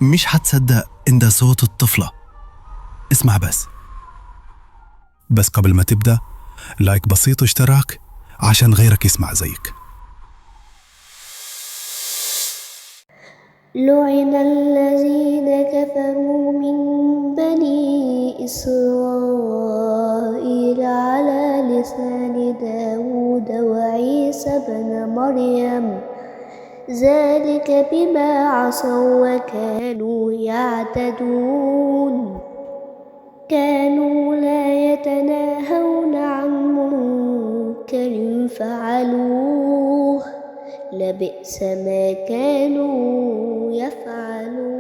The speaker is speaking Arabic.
مش حتصدق إن ده صوت الطفلة. اسمع بس قبل ما تبدأ، لايك بسيط واشتراك عشان غيرك يسمع زيك. لعن الذين كفروا من بني إسرائيل على لسان داود وعيسى بن مريم، ذلك بما عصوا وكانوا يعتدون. كانوا لا يتناهون عن منكر فعلوه، لبئس ما كانوا يفعلون.